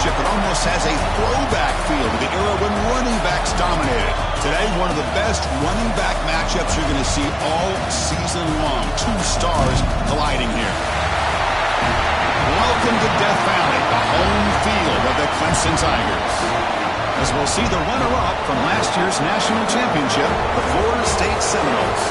matchup, it almost has a throwback feel to the era when running backs dominated. Today, one of the best running back matchups you're going to see all season long. Two stars colliding here. Welcome to Death Valley, the home field of the Clemson Tigers. As we'll see the runner-up from last year's national championship, the Florida State Seminoles.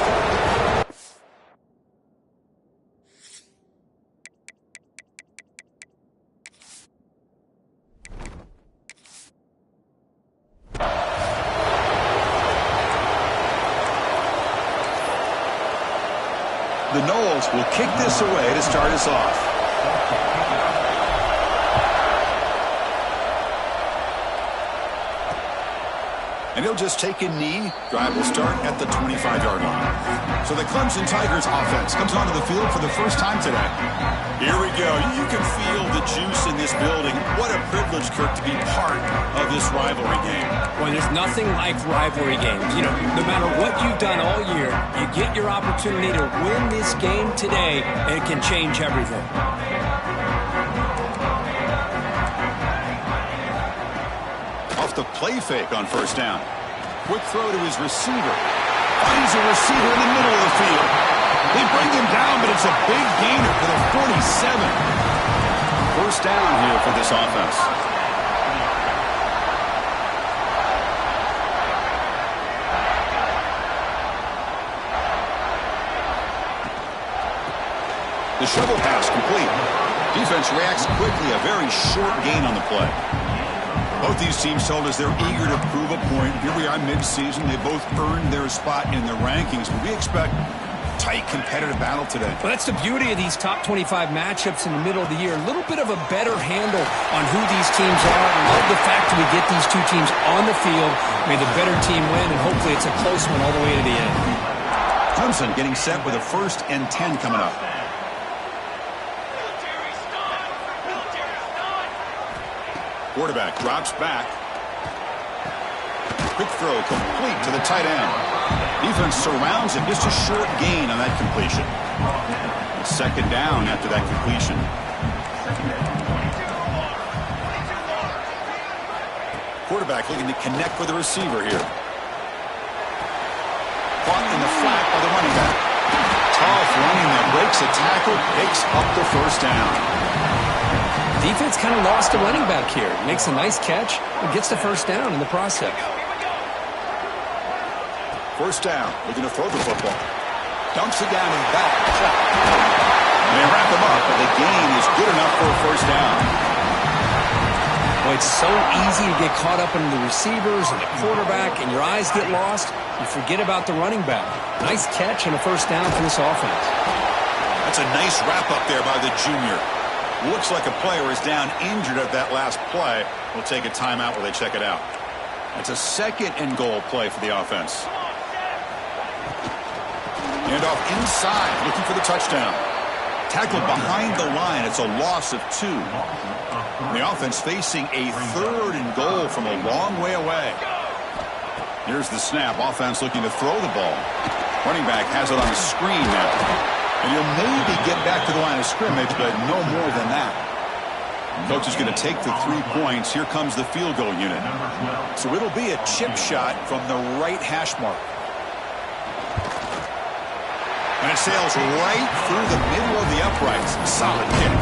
The Noles will kick this away to start us off. And he'll just take a knee. Drive will start at the 25-yard line. So the Clemson Tigers offense comes onto the field for the first time today. Here we go. You can feel the juice in this building. What a privilege, Kirk, to be part of this rivalry game. Well, there's nothing like rivalry games. You know, no matter what you've done all year, you get your opportunity to win this game today, and it can change everything. Off the play fake on first down. Quick throw to his receiver. Finds a receiver in the middle of the field. They bring him down, but it's a big gainer for the 47. First down here for this offense. The shovel pass complete. Defense reacts quickly. A very short gain on the play. Both these teams told us they're eager to prove a point. Here we are mid-season. They both earned their spot in the rankings. But we expect tight competitive battle today. Well, that's the beauty of these top 25 matchups in the middle of the year. A little bit of a better handle on who these teams are. I love the fact that we get these two teams on the field. May the better team win, and hopefully it's a close one all the way to the end. Clemson getting set with a 1st and 10 coming up. Quarterback drops back. Quick throw complete to the tight end. Defense surrounds him. Just a short gain on that completion. Second down after that completion. Quarterback looking to connect with the receiver here. Caught in the flat by the running back. Tough running there. Breaks a tackle. Picks up the first down. Defense kind of lost a running back here. Makes a nice catch and gets the first down in the process. First down. Looking to throw the football. Dumps it down and back. And they wrap him up, but the gain is good enough for a first down. Well, it's so easy to get caught up in the receivers and the quarterback, and your eyes get lost. You forget about the running back. Nice catch and a first down for this offense. That's a nice wrap up there by the junior. Looks like a player is down injured at that last play. We'll take a timeout where they check it out. It's a 2nd and goal play for the offense. And off inside, looking for the touchdown. Tackled behind the line. It's a loss of 2. And the offense facing a 3rd and goal from a long way away. Here's the snap. Offense looking to throw the ball. Running back has it on a screen now. And you'll maybe get back to the line of scrimmage, but no more than that. Coach is going to take the 3 points. Here comes the field goal unit. So it'll be a chip shot from the right hash mark. And it sails right through the middle of the uprights. Solid kick.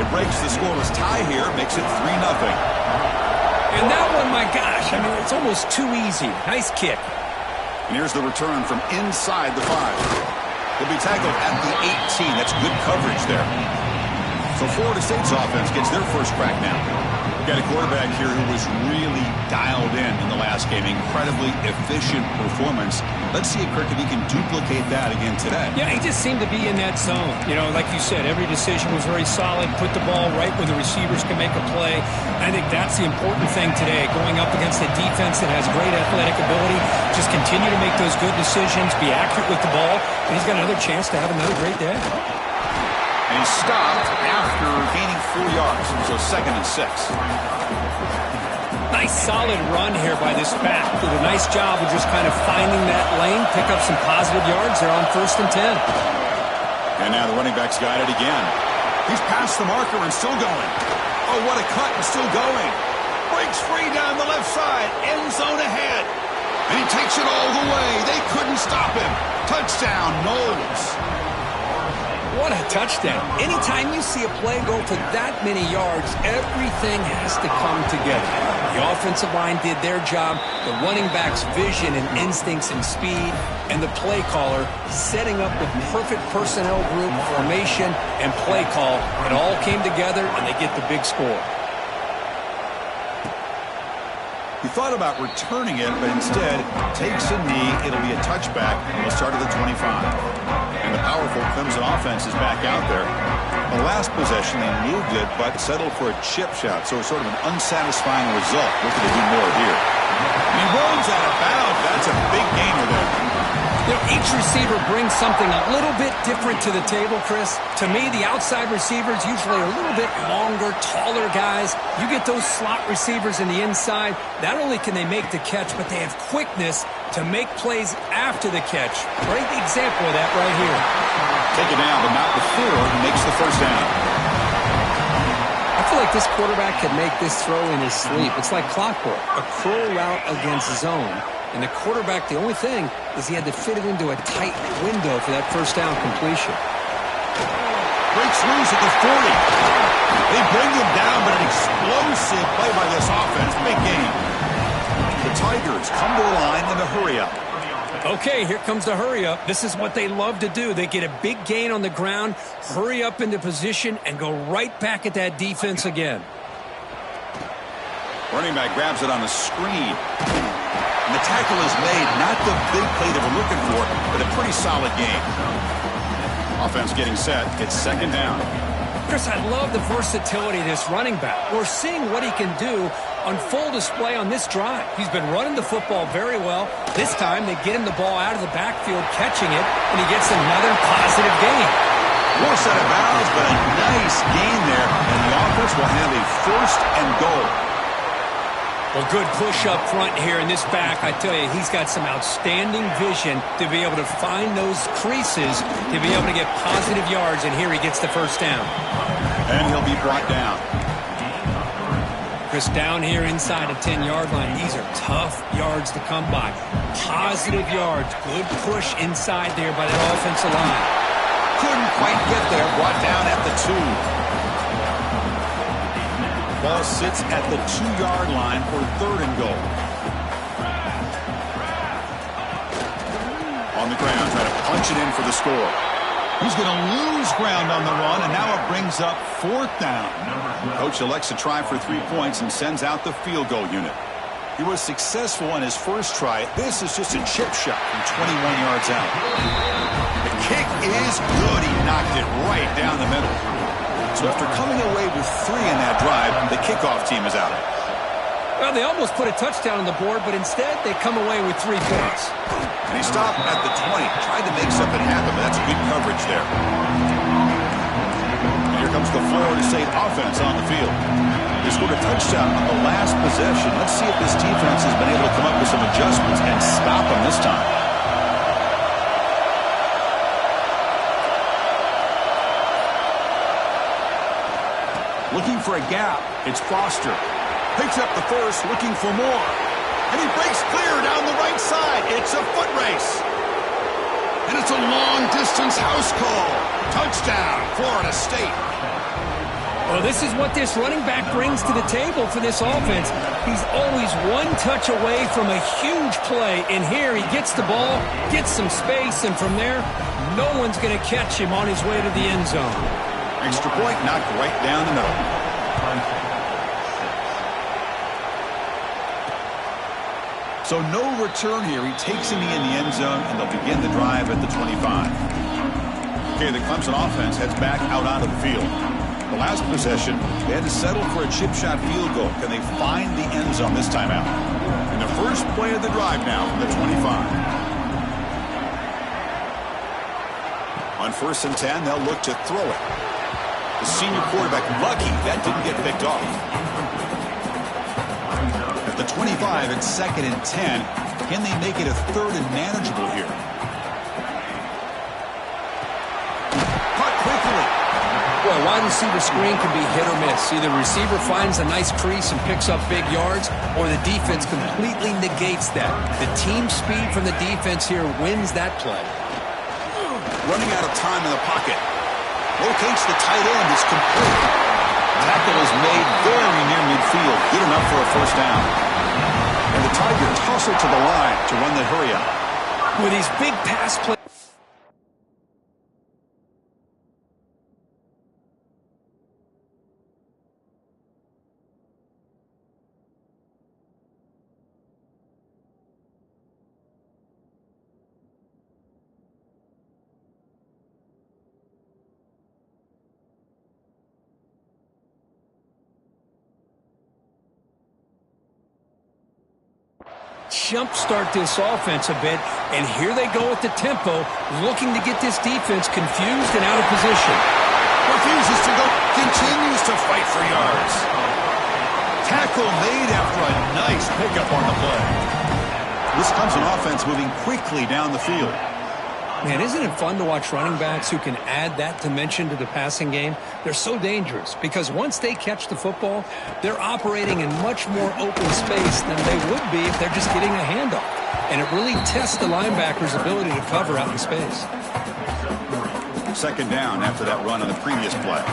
It breaks the scoreless tie here, makes it 3-0. And that one, my gosh, I mean, it's almost too easy. Nice kick. And here's the return from inside the 5. He'll be tackled at the 18. That's good coverage there. So Florida State's offense gets their first crack now. We've got a quarterback here who was really dialed in the last game. Incredibly efficient performance. Let's see, Kirk, if he can duplicate that again today. Yeah, he just seemed to be in that zone. You know, like you said, every decision was very solid. Put the ball right where the receivers can make a play. I think that's the important thing today. Going up against a defense that has great athletic ability. Just continue to make those good decisions. Be accurate with the ball. And he's got another chance to have another great day. And he stopped after gaining 4 yards. So 2nd and 6. Nice solid run here by this back. Did a nice job of just kind of finding that lane, pick up some positive yards there on 1st and 10. And now the running back's got it again. He's past the marker and still going. Oh, what a cut, and still going. Breaks free down the left side. End zone ahead. And he takes it all the way. They couldn't stop him. Touchdown, Knowles. What a touchdown. Anytime you see a play go for that many yards, everything has to come together. The offensive line did their job, the running back's vision and instincts and speed, and the play caller setting up the perfect personnel group, formation, and play call. It all came together, and they get the big score. He thought about returning it, but instead takes a knee. It'll be a touchback, and we'll start at the 25. And the powerful Clemson offense is back out there. The last possession, they moved it, but settled for a chip shot, so it's sort of an unsatisfying result. Looking to do more here. And he rolls out of bounds. That's a big gainer there. You know, each receiver brings something a little bit different to the table, Chris. To me, the outside receivers usually are a little bit longer, taller guys. You get those slot receivers in the inside, not only can they make the catch, but they have quickness to make plays after the catch. Great example of that right here. Take it down, but not before he makes the first down. I feel like this quarterback could make this throw in his sleep. It's like clockwork, a curl route against zone. And the quarterback, the only thing is he had to fit it into a tight window for that first down completion. Breaks loose at the 40. They bring him down, but an explosive play by this offense. Big game. The Tigers come to the line in a hurry-up. Okay, here comes the hurry-up. This is what they love to do. They get a big gain on the ground, hurry up into position, and go right back at that defense again. Running back grabs it on the screen. And the tackle is made. Not the big play that we're looking for, but a pretty solid game. Offense getting set. It's second down. Chris, I love the versatility of this running back. We're seeing what he can do on full display on this drive. He's been running the football very well. This time, they get him the ball out of the backfield, catching it, and he gets another positive gain. More set of bounds, but a nice gain there, and the offense will have a first and goal. Well, good push up front here in this back. I tell you, he's got some outstanding vision to be able to find those creases, to be able to get positive yards, and here he gets the first down. And he'll be brought down. Chris, down here inside the 10-yard line, these are tough yards to come by. Positive yards, good push inside there by that offensive line. Couldn't quite get there, brought down at the 2. Ball sits at the 2-yard line for third and goal. On the ground, trying to punch it in for the score. He's going to lose ground on the run, and now it brings up fourth down. Coach elects to try for 3 points and sends out the field goal unit. He was successful on his first try. This is just a chip shot from 21 yards out. The kick is good. He knocked it right down the middle. So after coming away with 3 in that drive, the kickoff team is out. Well, they almost put a touchdown on the board, but instead they come away with 3 points. And he stopped at the 20, tried to make something happen, but that's good coverage there. And here comes the Florida State offense on the field. They scored a touchdown on the last possession. Let's see if this defense has been able to come up with some adjustments and stop them this time. Looking for a gap. It's Foster. Picks up the first, looking for more. And he breaks clear down the right side. It's a foot race. And it's a long-distance house call. Touchdown, Florida State. Well, this is what this running back brings to the table for this offense. He's always one touch away from a huge play. And here he gets the ball, gets some space, and from there, no one's going to catch him on his way to the end zone. Extra point knocked right down the middle. So no return here. He takes a knee in the end zone, and they'll begin the drive at the 25. Okay, the Clemson offense heads back out onto the field. The last possession, they had to settle for a chip shot field goal. Can they find the end zone this time out? And the first play of the drive now from the 25. On 1st and 10, they'll look to throw it. The senior quarterback lucky that didn't get picked off. At the 25, it's 2nd and 10. Can they make it a 3rd and manageable here? Caught quickly. Well, A wide receiver screen can be hit or miss. Either the receiver finds a nice crease and picks up big yards, or the defense completely negates that. The team speed from the defense here wins that play. Running out of time in the pocket. Locates the tight end. It's complete. Tackle is made very near midfield. Good enough for a first down. And the Tigers toss it to the line to run the hurry up. With these big pass plays. Jumpstart this offense a bit, and here they go with the tempo, looking to get this defense confused and out of position. Refuses to go, continues to fight for yards. Tackle made after a nice pickup on the play. This comes an offense moving quickly down the field. Man, isn't it fun to watch running backs who can add that dimension to the passing game? They're so dangerous because once they catch the football, they're operating in much more open space than they would be if they're just getting a handoff. And it really tests the linebacker's ability to cover out in space. Second down after that run on the previous play.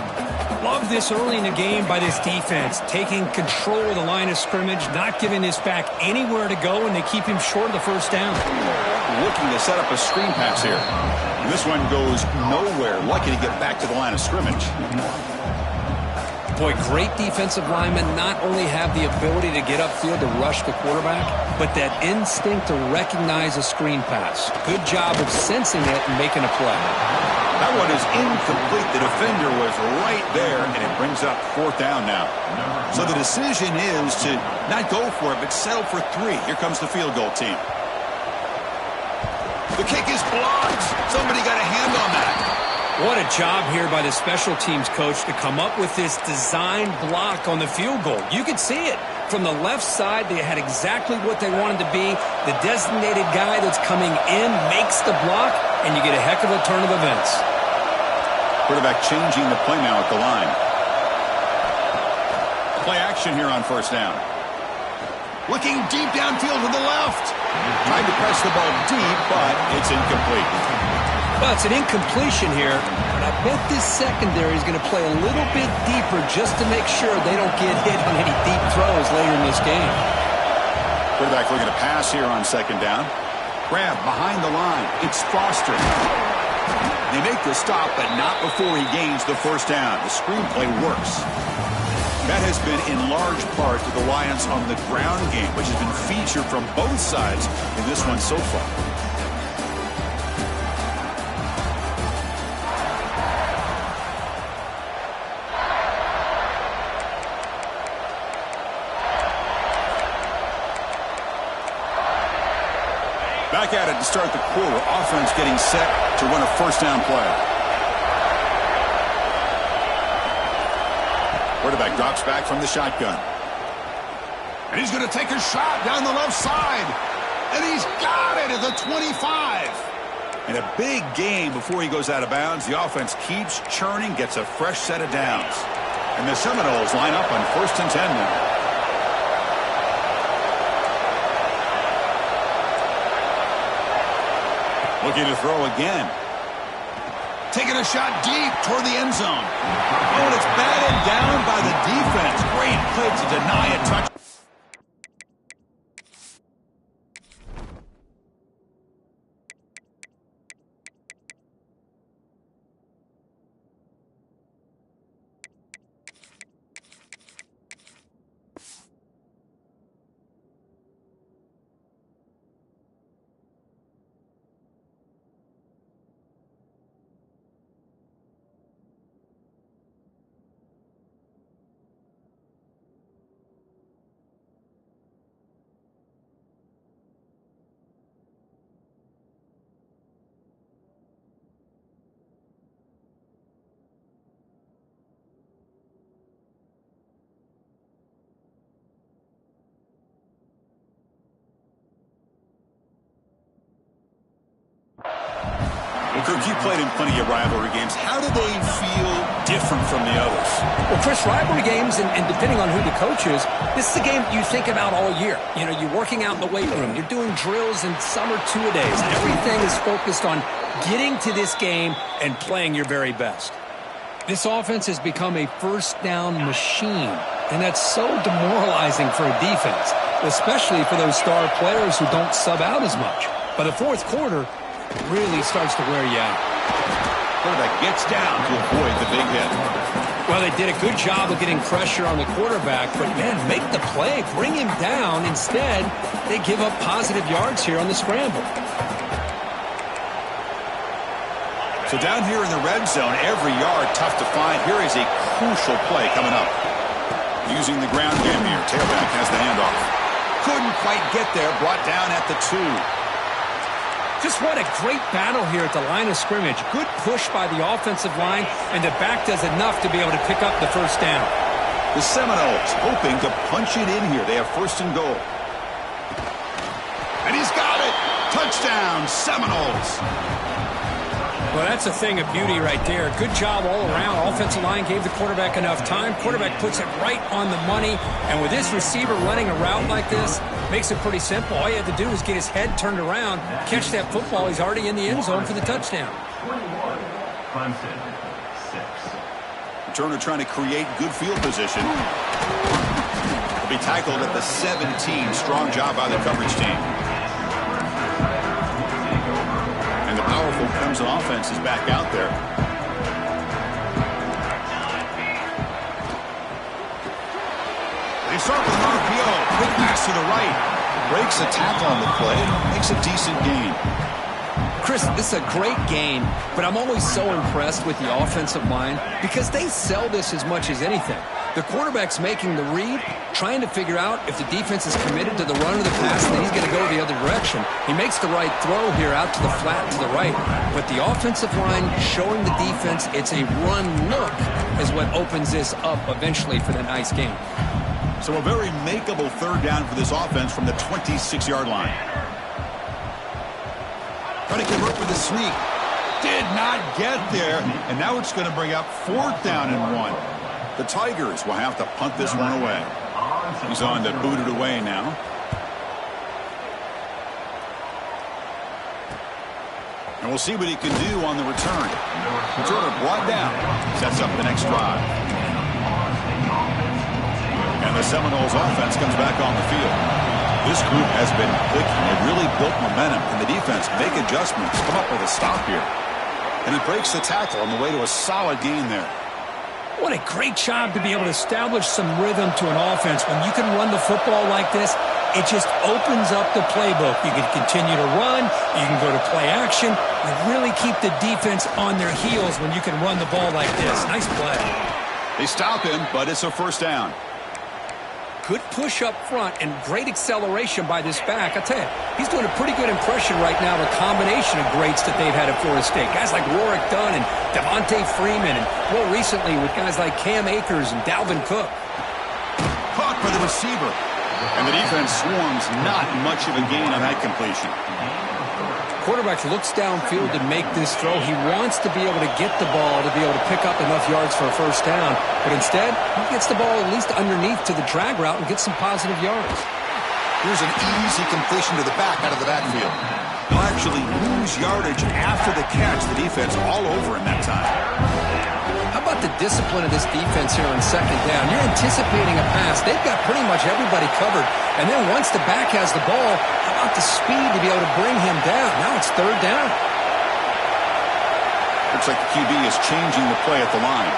Love this early in the game by this defense, taking control of the line of scrimmage, not giving this back anywhere to go, and they keep him short of the first down. Looking to set up a screen pass here. And this one goes nowhere. Lucky to get back to the line of scrimmage. Boy, great defensive linemen not only have the ability to get upfield to rush the quarterback, but that instinct to recognize a screen pass. Good job of sensing it and making a play. That one is incomplete. The defender was right there, and it brings up fourth down now. So the decision is to not go for it, but settle for 3. Here comes the field goal team. The kick is blocked. Somebody got a hand on that. What a job here by the special teams coach to come up with this design block on the field goal. You could see it. From the left side, they had exactly what they wanted to be. The designated guy that's coming in makes the block, and you get a heck of a turn of events. Quarterback changing the play now at the line. Play action here on first down. Looking deep downfield to the left. Tried to press the ball deep, but it's incomplete. Well, it's an incompletion here, but I bet this secondary is going to play a little bit deeper just to make sure they don't get hit on any deep throws later in this game. Quarterback looking to pass here on second down. Grab behind the line. It's Foster. They make the stop, but not before he gains the first down. The screenplay works. That has been in large part to the Lions on the ground game, which has been featured from both sides in this one so far. Back at it to start the quarter. Offense getting set to run a first down play. Quarterback drops back from the shotgun. And he's going to take a shot down the left side. And he's got it at the 25. And a big gain before he goes out of bounds. The offense keeps churning, gets a fresh set of downs. And the Seminoles line up on 1st and 10 now. Looking to throw again. Taking a shot deep toward the end zone. Oh, and it's batted down by the defense. Great play to deny a touch. Well, Kirk, you played in plenty of rivalry games. How do they feel different from the others? Well, Chris, rivalry games, and depending on who the coach is, this is a game you think about all year. You know, you're working out in the weight room. You're doing drills and summer two-a-days. Everything is focused on getting to this game and playing your very best. This offense has become a first-down machine, and that's so demoralizing for a defense, especially for those star players who don't sub out as much. By the fourth quarter, it really starts to wear you out. Quarterback gets down to avoid the big hit. Well, they did a good job of getting pressure on the quarterback, but, man, make the play, bring him down. Instead, they give up positive yards here on the scramble. So down here in the red zone, every yard tough to find. Here is a crucial play coming up. Using the ground game here. Tailback has the handoff. Couldn't quite get there. Brought down at the 2. Just what a great battle here at the line of scrimmage. Good push by the offensive line, and the back does enough to be able to pick up the first down. The Seminoles hoping to punch it in here. They have first and goal. And he's got it. Touchdown, Seminoles. Well, that's a thing of beauty right there. Good job all around. Offensive line gave the quarterback enough time. Quarterback puts it right on the money. And with this receiver running a route like this, makes it pretty simple. All you have to do is get his head turned around, catch that football. He's already in the end zone for the touchdown. Turner trying to create good field position. Will be tackled at the 17. Strong job by the coverage team. And the powerful Clemson offense is back out there. They start with an RPO. Quick pass to the right. Breaks a tackle on the play. Makes a decent gain. Chris, this is a great game, but I'm always so impressed with the offensive line because they sell this as much as anything. The quarterback's making the read, trying to figure out if the defense is committed to the run or the pass, and then he's going to go the other direction. He makes the right throw here out to the flat to the right, but the offensive line showing the defense it's a run look is what opens this up eventually for the nice game. So a very makeable third down for this offense from the 26-yard line. Trying to convert with a sneak. Did not get there. And now it's going to bring up fourth down and 1. The Tigers will have to punt this one away. He's on to boot it away now. And we'll see what he can do on the return. Returner brought down. Sets up the next drive. And the Seminoles offense comes back on the field. This group has been clicking. They've really built momentum. And the defense make adjustments. Come up with a stop here. And he breaks the tackle on the way to a solid gain there. What a great job to be able to establish some rhythm to an offense. When you can run the football like this, it just opens up the playbook. You can continue to run. You can go to play action. You really keep the defense on their heels when you can run the ball like this. Nice play. They stop him, but it's a first down. Good push up front and great acceleration by this back. I'll tell you, he's doing a pretty good impression right now of a combination of greats that they've had at Florida State. Guys like Warwick Dunn and Devontae Freeman, and more recently with guys like Cam Akers and Dalvin Cook. Caught by the receiver. And the defense swarms, not much of a gain on that completion. Quarterback looks downfield to make this throw. He wants to be able to get the ball to be able to pick up enough yards for a first down. But instead, he gets the ball at least underneath to the drag route and gets some positive yards. Here's an easy completion to the back out of the backfield. He'll actually lose yardage after the catch. The defense all over him that time. How about the discipline of this defense here on second down? You're anticipating a pass. They've got pretty much everybody covered. And then once the back has the ball, how about the speed to be able to bring him down? Now it's third down. Looks like the QB is changing the play at the line.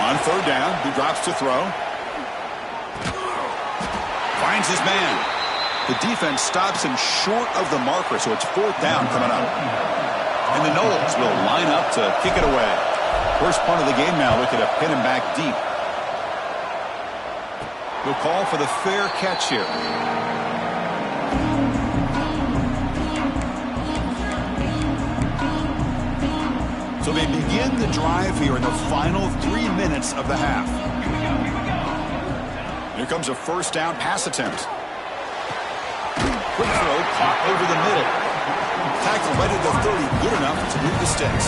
On third down, he drops to throw. Finds his man. The defense stops him short of the marker, so it's fourth down coming up. And the Noles will line up to kick it away. First punt of the game now, looking to pin him back deep. We'll call for the fair catch here. So they begin the drive here in the final 3 minutes of the half. Here comes a first down pass attempt. Quick throw, caught over the middle. Tackle right at the 30, good enough to move the sticks.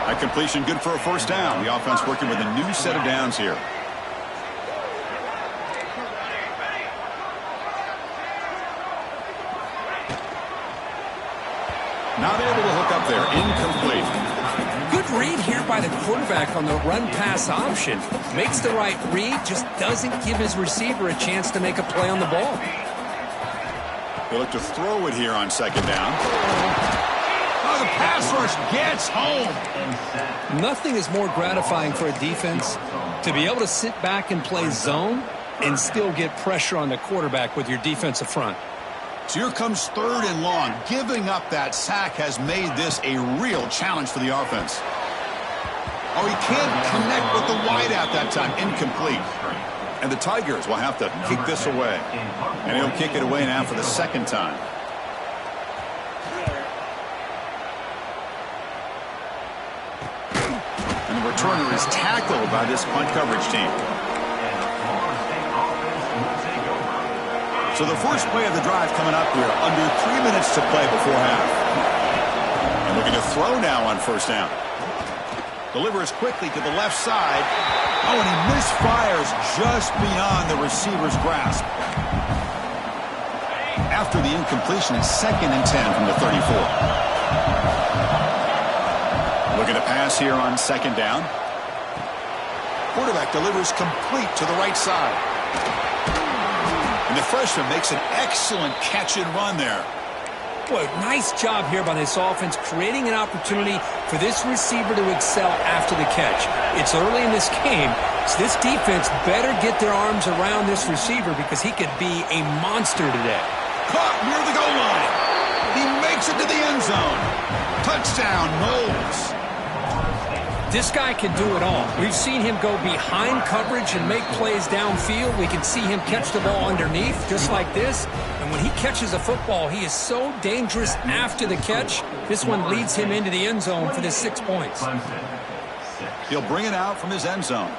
That completion good for a first down. The offense working with a new set of downs here. Not able to hook up there. Incomplete. Good read here by the quarterback on the run-pass option. Makes the right read, just doesn't give his receiver a chance to make a play on the ball. They look to throw it here on second down. Oh, the pass rush gets home. Nothing is more gratifying for a defense to be able to sit back and play zone and still get pressure on the quarterback with your defensive front. So here comes third and long. Giving up that sack has made this a real challenge for the offense. Oh, he can't connect with the wideout that time. Incomplete. And the Tigers will have to kick this away. And he'll kick it away now for the second time. And the returner is tackled by this punt coverage team. So the first play of the drive coming up here, under 3 minutes to play before half. And looking to throw now on first down. Delivers quickly to the left side. Oh, and he misfires just beyond the receiver's grasp. After the incompletion, it's 2nd and 10 from the 34. Looking to pass here on second down. Quarterback delivers complete to the right side. And the freshman makes an excellent catch and run there. Boy, nice job here by this offense, creating an opportunity for this receiver to excel after the catch. It's early in this game, so this defense better get their arms around this receiver because he could be a monster today. Caught near the goal line. He makes it to the end zone. Touchdown, Knowles. This guy can do it all. We've seen him go behind coverage and make plays downfield. We can see him catch the ball underneath, just like this. And when he catches a football, he is so dangerous after the catch. This one leads him into the end zone for the 6 points. He'll bring it out from his end zone.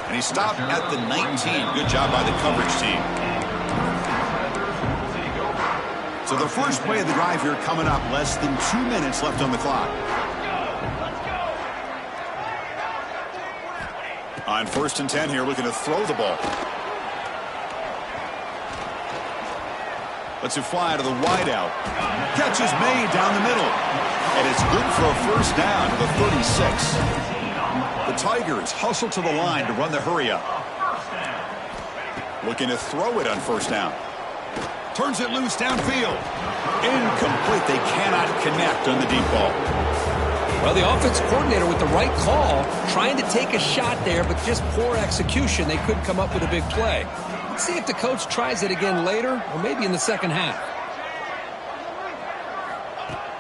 And he stopped at the 19. Good job by the coverage team. So the first play of the drive here coming up. Less than 2 minutes left on the clock. On 1st and 10 here, looking to throw the ball. Lets it fly to the wideout. Catch is made down the middle. And it's good for a first down to the 36. The Tigers hustle to the line to run the hurry up. Looking to throw it on first down. Turns it loose downfield. Incomplete. They cannot connect on the deep ball. Well, the offense coordinator with the right call, trying to take a shot there, but just poor execution. They couldn't come up with a big play. Let's see if the coach tries it again later, or maybe in the second half.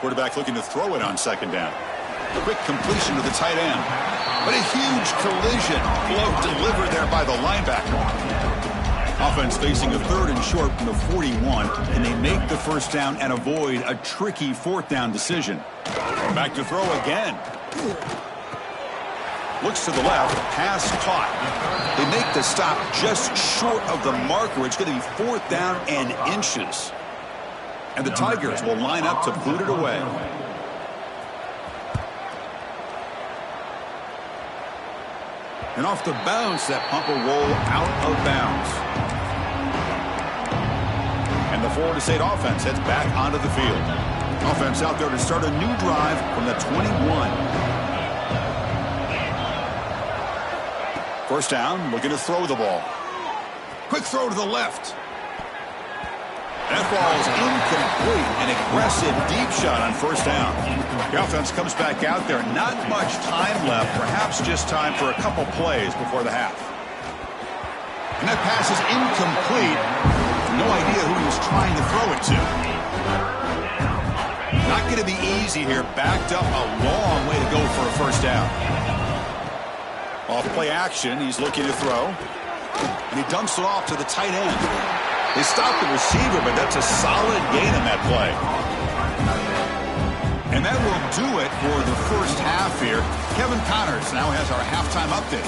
Quarterback looking to throw it on second down. Quick completion to the tight end. But a huge collision. Blow delivered there by the linebacker. Offense facing a 3rd and short from the 41, and they make the first down and avoid a tricky 4th down decision. Back to throw again. Looks to the left. Pass caught. They make the stop just short of the marker. It's going to be 4th down and inches. And the Tigers will line up to boot it away. And off the bounce, that punt will roll out of bounds. And the Florida State offense heads back onto the field. Offense out there to start a new drive from the 21. First down, looking to throw the ball. Quick throw to the left. That ball's incomplete. An aggressive deep shot on first down. The offense comes back out there. Not much time left. Perhaps just time for a couple plays before the half. And that pass is incomplete. No idea who he was trying to throw it to. Not going to be easy here. Backed up a long way to go for a first down. Off play action. He's looking to throw. And he dumps it off to the tight end. They stopped the receiver, but that's a solid gain on that play. And that will do it for the first half here. Kevin Connors now has our halftime update.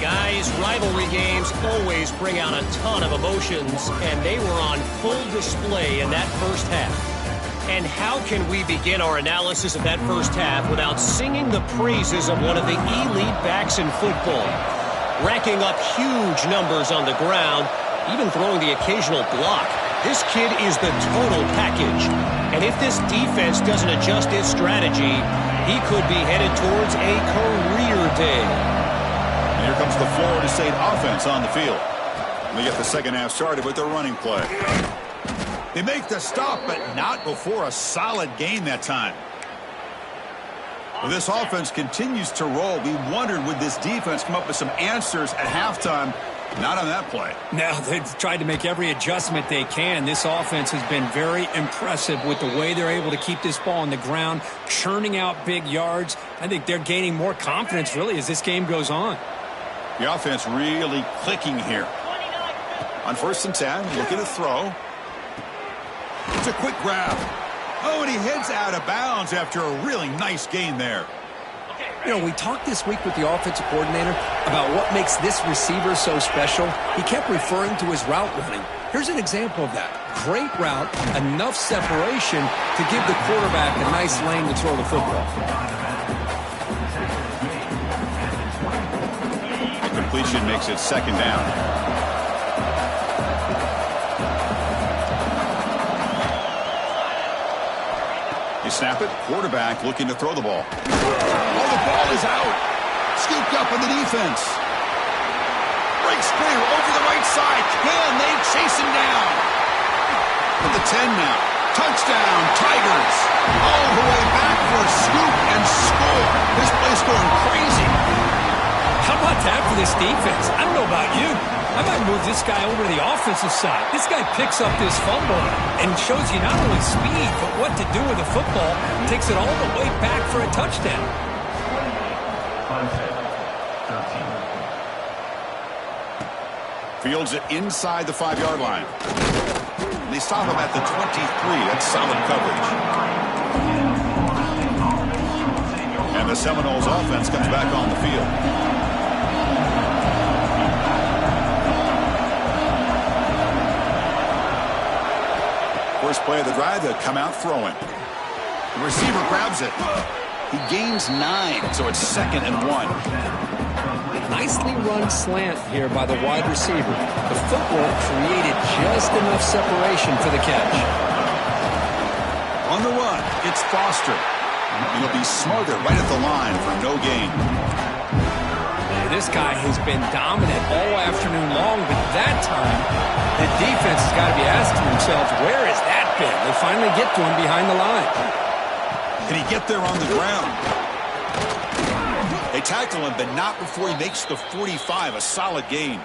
Guys, rivalry games always bring out a ton of emotions, and they were on full display in that first half. And how can we begin our analysis of that first half without singing the praises of one of the elite backs in football? Racking up huge numbers on the ground, even throwing the occasional block. This kid is the total package. And if this defense doesn't adjust its strategy, he could be headed towards a career day. And here comes the Florida State offense on the field. They get the second half started with their running play. They make the stop, but not before a solid gain that time. Well, this offense continues to roll. We wondered, would this defense come up with some answers at halftime? Not on that play. Now, they've tried to make every adjustment they can. This offense has been very impressive with the way they're able to keep this ball on the ground, churning out big yards. I think they're gaining more confidence, really, as this game goes on. The offense really clicking here. On 1st and 10, looking to throw. It's a quick grab. Oh, and he heads out of bounds after a really nice gain there. You know, we talked this week with the offensive coordinator about what makes this receiver so special. He kept referring to his route running. Here's an example of that. Great route, enough separation to give the quarterback a nice lane to throw the football. The completion makes it 2nd down. They snap it. Quarterback looking to throw the ball. Oh, the ball is out. Scooped up in the defense. Breaks clear over the right side. Can they chase him down? At the 10 now. Touchdown, Tigers. All the way back for a scoop and score. This place going crazy. How about that for this defense? I don't know about you. I might move this guy over to the offensive side. This guy picks up this fumble and shows you not only speed, but what to do with the football. Takes it all the way back for a touchdown. Fields it inside the 5-yard line. They stop him at the 23. That's solid coverage. And the Seminoles offense comes back on the field. First play of the drive, they'll come out throwing. The receiver grabs it. He gains 9, so it's 2nd and 1. Nicely run slant here by the wide receiver. The footwork created just enough separation for the catch. On the run, it's Foster. He'll be smothered right at the line for no gain. This guy has been dominant all afternoon long, but that time, the defense has got to be asking themselves, where has that been? They finally get to him behind the line. Can he get there on the ground? They tackle him, but not before he makes the 45, a solid gain.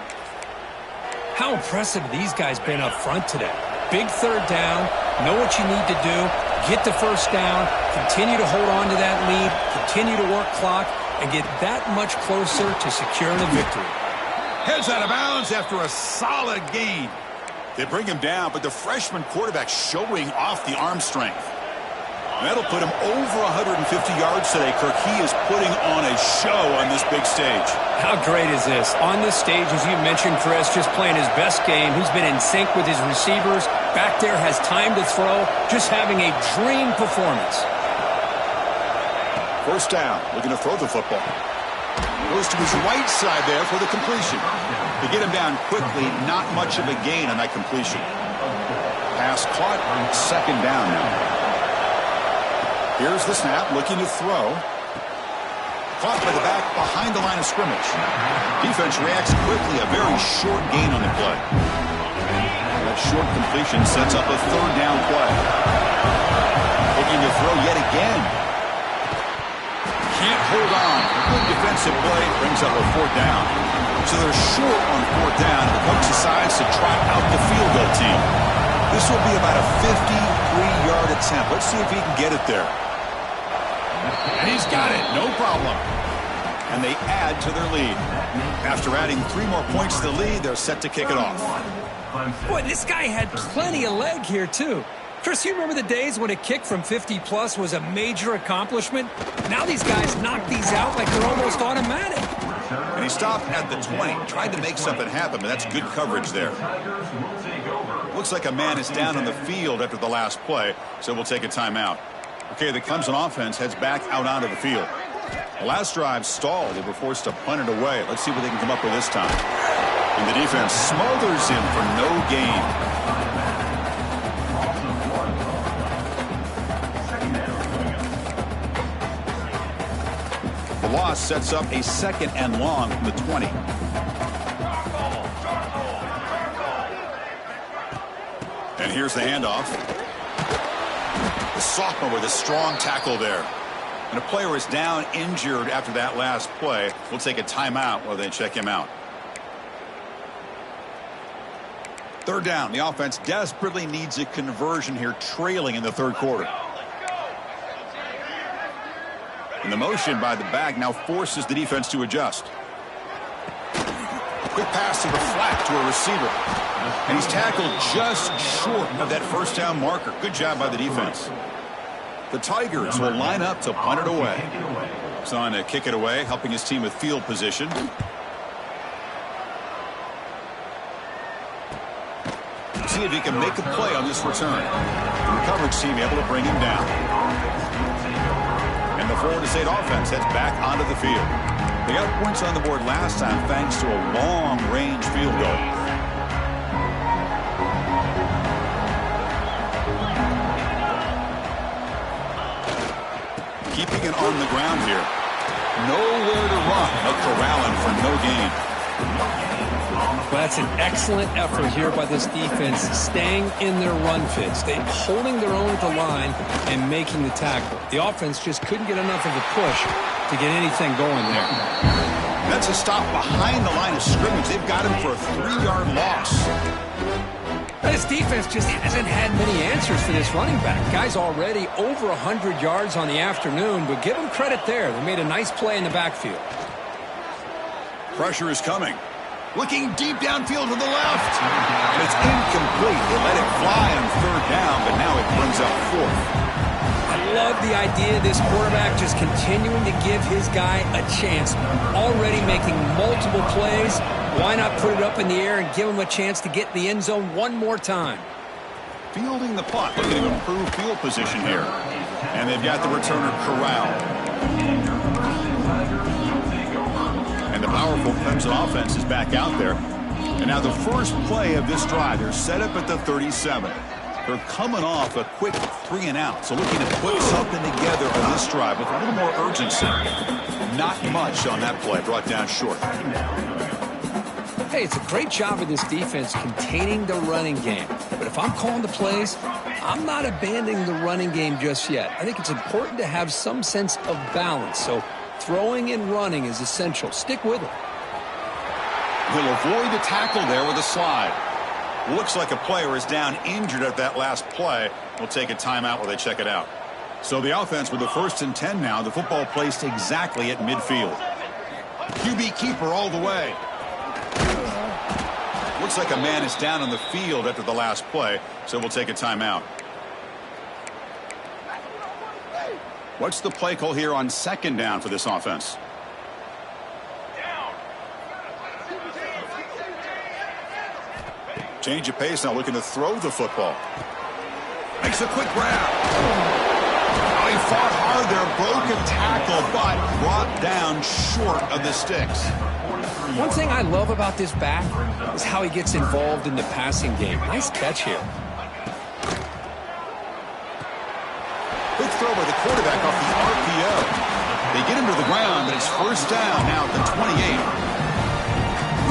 How impressive these guys been up front today. Big 3rd down, know what you need to do, get the 1st down, continue to hold on to that lead, continue to work clock, and get that much closer to securing a victory. Heads out of bounds after a solid gain. They bring him down, but the freshman quarterback showing off the arm strength. That'll put him over 150 yards today, Kirk. He is putting on a show on this big stage. How great is this? On this stage, as you mentioned, Chris, just playing his best game. He's been in sync with his receivers. Back there has time to throw. Just having a dream performance. 1st down, looking to throw the football. Goes to his right side there for the completion. To get him down quickly, not much of a gain on that completion. Pass caught, 2nd down now. Here's the snap, looking to throw. Caught by the back behind the line of scrimmage. Defense reacts quickly, a very short gain on the play. That short completion sets up a 3rd down play. Looking to throw yet again. Can't hold on. Good defensive play brings up a 4th down. So they're short on 4th down. The coach decides to try out the field goal team. This will be about a 53-yard attempt. Let's see if he can get it there. And he's got it. No problem. And they add to their lead. After adding 3 more points to the lead, they're set to kick it off. Boy, this guy had plenty of leg here, too. Chris, you remember the days when a kick from 50-plus was a major accomplishment? Now these guys knock these out like they're almost automatic. And he stopped at the 20. Tried to make something happen, but that's good coverage there. Looks like a man is down on the field after the last play, so we'll take a timeout. Okay, the Clemson offense heads back out onto the field. The last drive stalled. They were forced to punt it away. Let's see what they can come up with this time. And the defense smothers him for no gain. The loss sets up a 2nd and long from the 20. And here's the handoff. The sophomore with a strong tackle there. And a player is down injured after that last play. We'll take a timeout while they check him out. 3rd down. The offense desperately needs a conversion here, trailing in the 3rd quarter. And the motion by the back now forces the defense to adjust. Quick pass to the flat to a receiver. And he's tackled just short of that 1st down marker. Good job by the defense. The Tigers will line up to punt it away. He's on to kick it away, helping his team with field position. See if he can make a play on this return. The coverage team able to bring him down. And the Florida State offense heads back onto the field. They got points on the board last time thanks to a long-range field goal. Keeping it on the ground here. Nowhere to run, but corralling for no gain. Well, that's an excellent effort here by this defense, staying in their run fits. They're holding their own at the line and making the tackle. The offense just couldn't get enough of a push to get anything going there. That's a stop behind the line of scrimmage. They've got him for a 3-yard loss. This defense just hasn't had many answers for this running back. Guy's already over 100 yards on the afternoon, but give him credit there. They made a nice play in the backfield. Pressure is coming. Looking deep downfield to the left. And it's incomplete. They let it fly on 3rd down, but now it brings up 4th. I love the idea of this quarterback just continuing to give his guy a chance. Already making multiple plays. Why not put it up in the air and give him a chance to get in the end zone one more time? Fielding the punt, looking to improve field position here. And they've got the returner corralled. And the powerful Clemson offense is back out there. And now the first play of this drive, they're set up at the 37. They're coming off a quick 3-and-out. So looking to put something together on this drive with a little more urgency. Not much on that play, brought down short. Hey, it's a great job of this defense containing the running game. But if I'm calling the plays, I'm not abandoning the running game just yet. I think it's important to have some sense of balance. So throwing and running is essential. Stick with it. He'll avoid the tackle there with a slide. Looks like a player is down injured at that last play. We'll take a timeout while they check it out. So the offense with the 1st and 10 now. The football placed exactly at midfield. QB keeper all the way. Looks like a man is down on the field after the last play, so we'll take a timeout. What's the play call here on 2nd down for this offense? Change of pace now, looking to throw the football. Makes a quick grab. Oh, he fought hard there, broke a tackle, but brought down short of the sticks. One thing I love about this back is how he gets involved in the passing game. Nice catch here. Quick throw by the quarterback off the RPO. They get him to the ground, but it's 1st down now at the 28.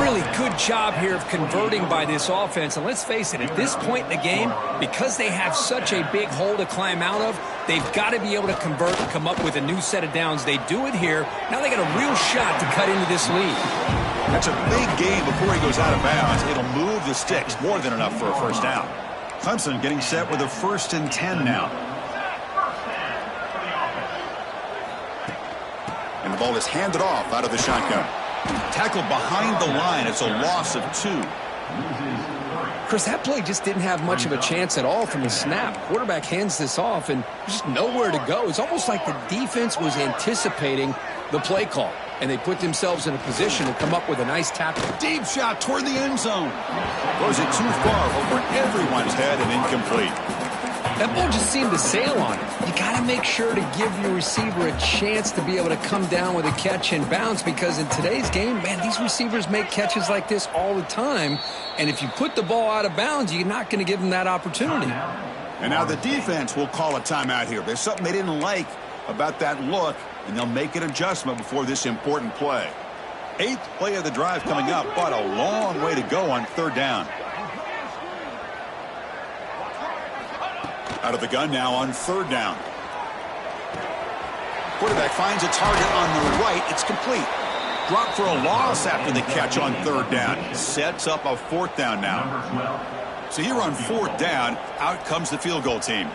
Really good job here of converting by this offense. And let's face it, at this point in the game, because they have such a big hole to climb out of, they've got to be able to convert and come up with a new set of downs. They do it here. Now they got a real shot to cut into this lead. That's a big gain before he goes out of bounds. It'll move the sticks, more than enough for a 1st down. Clemson getting set with a 1st and 10 now. And the ball is handed off out of the shotgun. Tackled behind the line. It's a loss of 2. Chris, that play just didn't have much of a chance at all from the snap. Quarterback hands this off, and there's just nowhere to go. It's almost like the defense was anticipating the play call, and they put themselves in a position to come up with a nice tackle. Deep shot toward the end zone. Throws it too far over everyone's head and incomplete. That ball just seemed to sail on it. You got to make sure to give your receiver a chance to be able to come down with a catch and bounce, because in today's game, man, these receivers make catches like this all the time. And if you put the ball out of bounds, you're not going to give them that opportunity. And now the defense will call a timeout here. There's something they didn't like about that look, and they'll make an adjustment before this important play. 8th play of the drive coming up, but a long way to go on 3rd down. Out of the gun now on 3rd down. Quarterback finds a target on the right. It's complete. Drop for a loss after the catch on 3rd down. Sets up a 4th down now. So here on 4th down, out comes the field goal team.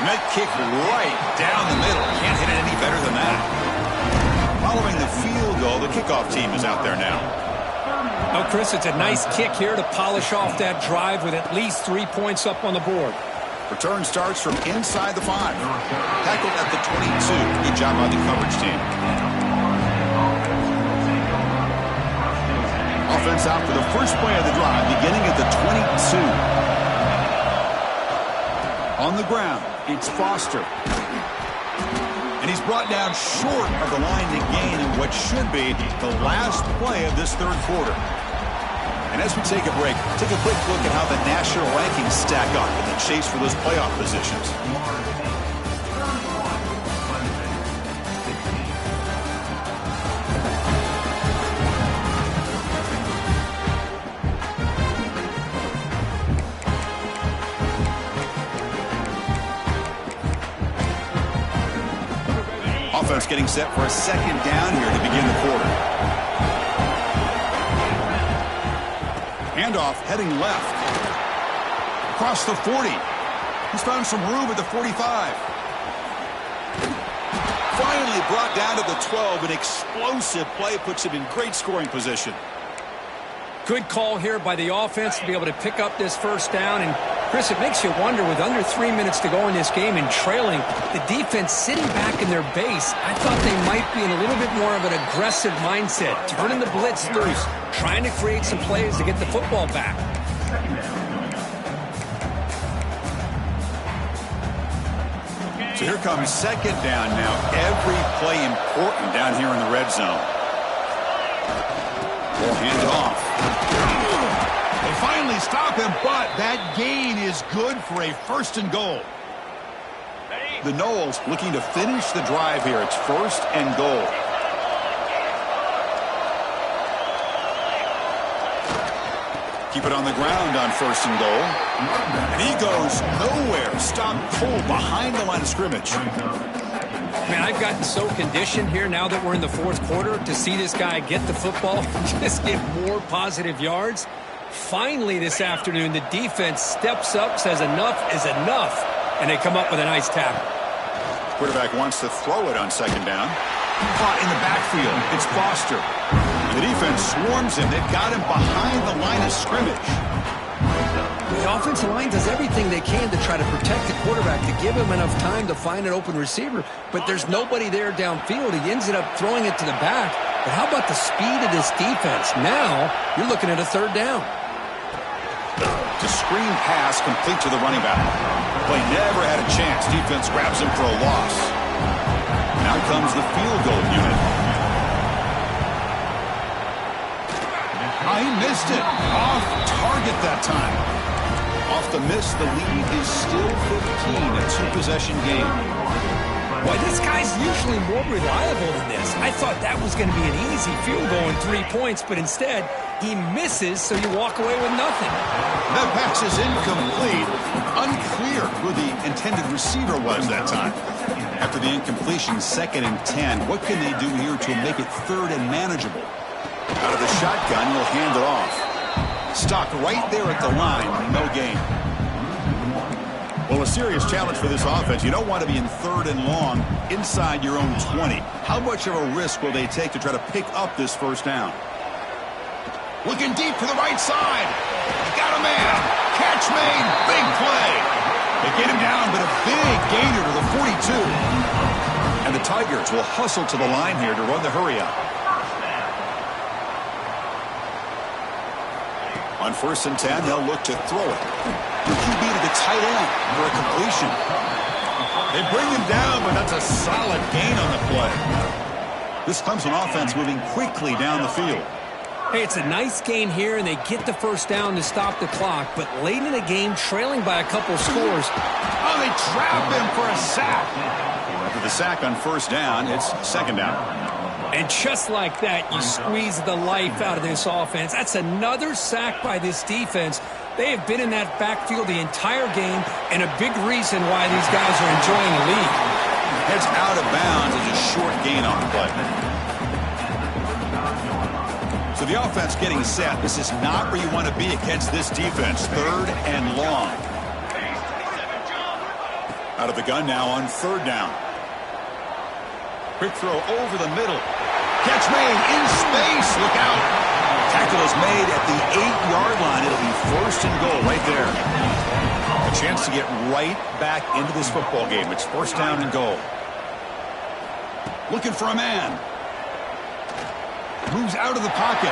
Net kick right down the middle. Can't hit it any better than that. Following the field goal, the kickoff team is out there now. Oh, Chris, it's a nice kick here to polish off that drive with at least 3 points up on the board. Return starts from inside the 5. Tackled at the 22. Good job by the coverage team. Offense out for the first play of the drive, beginning at the 22. On the ground, it's Foster. And he's brought down short of the line to gain in what should be the last play of this 3rd quarter. And as we take a break, take a quick look at how the national rankings stack up in the chase for those playoff positions. Offense getting set for a 2nd down here to begin the quarter. Handoff heading left. Across the 40. He's found some room at the 45. Finally brought down to the 12. An explosive play puts him in great scoring position. Good call here by the offense to be able to pick up this 1st down. And, Chris, it makes you wonder, with under 3 minutes to go in this game and trailing, the defense sitting back in their base, I thought they might be in a little bit more of an aggressive mindset, turning the blitz loose, trying to create some plays to get the football back. So here comes 2nd down now. Every play important down here in the red zone. We'll hand it off. They finally stop him, but that gain is good for a 1st and goal. The Noles looking to finish the drive here. It's 1st and goal. Keep it on the ground on 1st and goal. And he goes nowhere. Stopped cold behind the line of scrimmage. Man, I've gotten so conditioned here now that we're in the 4th quarter to see this guy get the football, just get more positive yards. Finally this afternoon, the defense steps up, says enough is enough, and they come up with a nice tackle. Quarterback wants to throw it on 2nd down. Caught in the backfield. It's Foster. The defense swarms him. They've got him behind the line of scrimmage. The offensive line does everything they can to try to protect the quarterback, to give him enough time to find an open receiver, but there's nobody there downfield. He ends up throwing it to the back. But how about the speed of this defense? Now you're looking at a 3rd down. To screen pass complete to the running back. Play never had a chance. Defense grabs him for a loss. Now comes the field goal unit. He missed it. Off target that time. Off the miss, the lead is still 15, a 2-possession game. Boy, this guy's usually more reliable than this. I thought that was going to be an easy field goal and 3 points, but instead, he misses, so you walk away with nothing. That pass is incomplete. Unclear who the intended receiver was that time. After the incompletion, 2nd and 10. What can they do here to make it 3rd and manageable? Out of the shotgun, he'll hand it off. Stopped right there at the line. No gain. Well, a serious challenge for this offense. You don't want to be in 3rd and long inside your own 20. How much of a risk will they take to try to pick up this 1st down? Looking deep to the right side. Got a man. Catch made. Big play. They get him down, but a big gainer to the 42. And the Tigers will hustle to the line here to run the hurry up. On 1st and 10, they'll look to throw it. The QB to the tight end for a completion. They bring him down, but that's a solid gain on the play. This Clemson offense moving quickly down the field. Hey, it's a nice game here, and they get the first down to stop the clock, but late in the game, trailing by a couple scores. Oh, they trap him for a sack. After the sack on 1st down, it's 2nd down. And just like that, you squeeze the life out of this offense. That's another sack by this defense. They have been in that backfield the entire game, and a big reason why these guys are enjoying the lead. Heads out of bounds as a short gain on the play. So the offense getting set. This is not where you want to be against this defense. 3rd and long. Out of the gun now on 3rd down. Quick throw over the middle. Catch made in space. Look out. Tackle is made at the 8-yard line. It'll be 1st and goal right there. A chance to get right back into this football game. It's 1st down and goal. Looking for a man. Moves out of the pocket.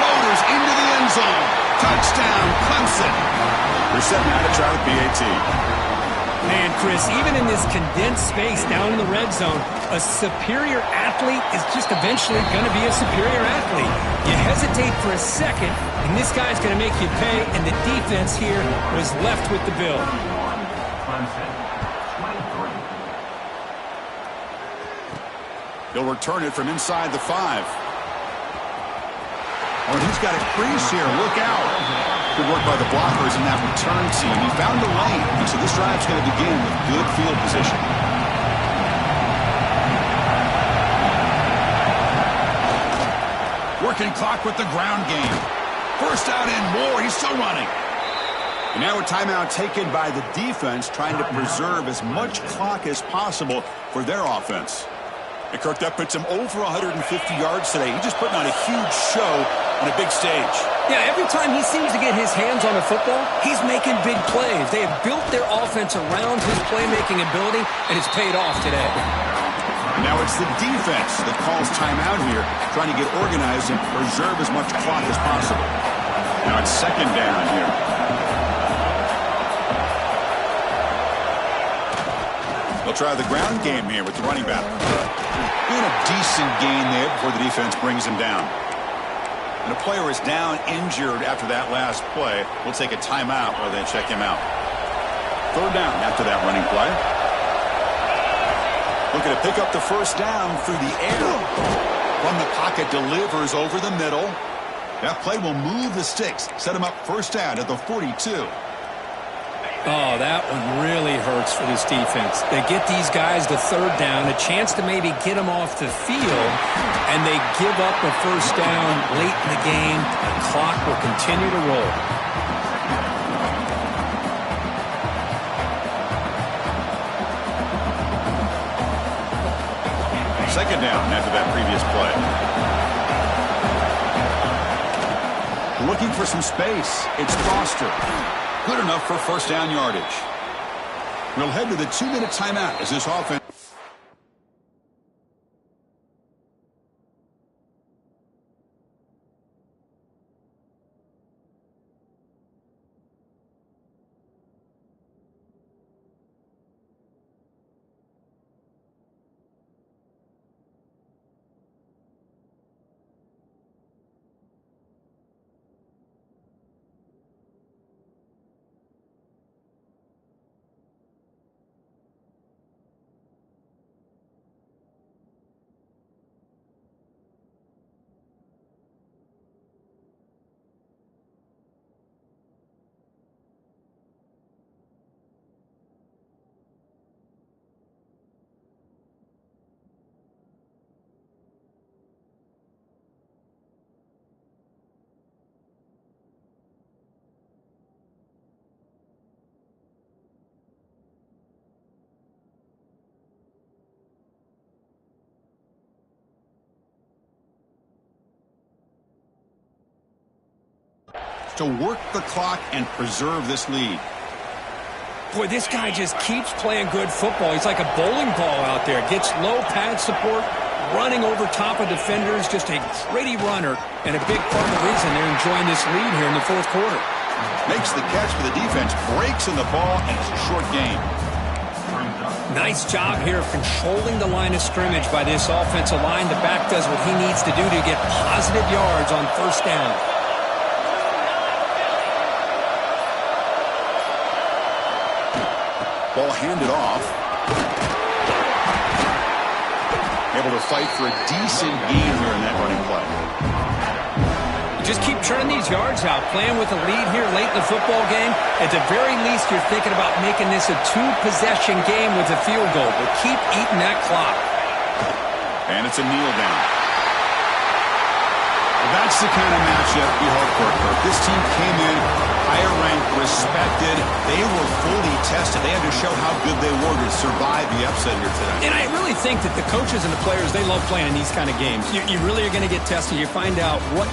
Loaders into the end zone. Touchdown, Clemson. They're setting out to try the PAT. Man, Chris, even in this condensed space down in the red zone, a superior athlete is just eventually going to be a superior athlete. You hesitate for a second, and this guy's going to make you pay, and the defense here was left with the bill. He'll return it from inside the 5. Oh, he's got a crease here. Look out. Good work by the blockers in that return team. He found the lane. So this drive's going to begin with good field position. Working clock with the ground game. 1st out and more. He's still running. And now a timeout taken by the defense, trying to preserve as much clock as possible for their offense. And Kirk, that puts him over 150 yards today. He's just putting on a huge show on a big stage. Yeah, every time he seems to get his hands on the football, he's making big plays. They have built their offense around his playmaking ability, and it's paid off today. Now it's the defense that calls timeout here, trying to get organized and preserve as much clock as possible. Now it's 2nd down here. They'll try the ground game here with the running back. Doing a decent gain there before the defense brings him down. And a player is down injured after that last play. We'll take a timeout while they check him out. 3rd down after that running play. Looking to pick up the 1st down through the air. From the pocket, delivers over the middle. That play will move the sticks. Set him up 1st down at the 42. Oh, that one really hurts for this defense. They get these guys to 3rd down, a chance to maybe get them off the field, and they give up a 1st down late in the game. The clock will continue to roll. Second down after that previous play. Looking for some space. It's Foster. Good enough for 1st down yardage. We'll head to the 2-minute timeout as this offense. to work the clock and preserve this lead. Boy, this guy just keeps playing good football. He's like a bowling ball out there. Gets low pad support, running over top of defenders. Just a gritty runner, and a big part of the reason they're enjoying this lead here in the fourth quarter. Makes the catch for the defense, breaks in the ball, and it's a short gain. Nice job here of controlling the line of scrimmage by this offensive line. The back does what he needs to do to get positive yards on first down. Ball handed off. Able to fight for a decent gain here in that running play. Just keep churning these yards out. Playing with a lead here late in the football game. At the very least, you're thinking about making this a two-possession game with a field goal. But keep eating that clock. And it's a kneel down. Well, that's the kind of matchup you hope for. This team came in higher ranked, respected. They were fully tested. They had to show how good they were to survive the upset here today. And I really think that the coaches and the players, they love playing in these kind of games. You really are going to get tested. You find out what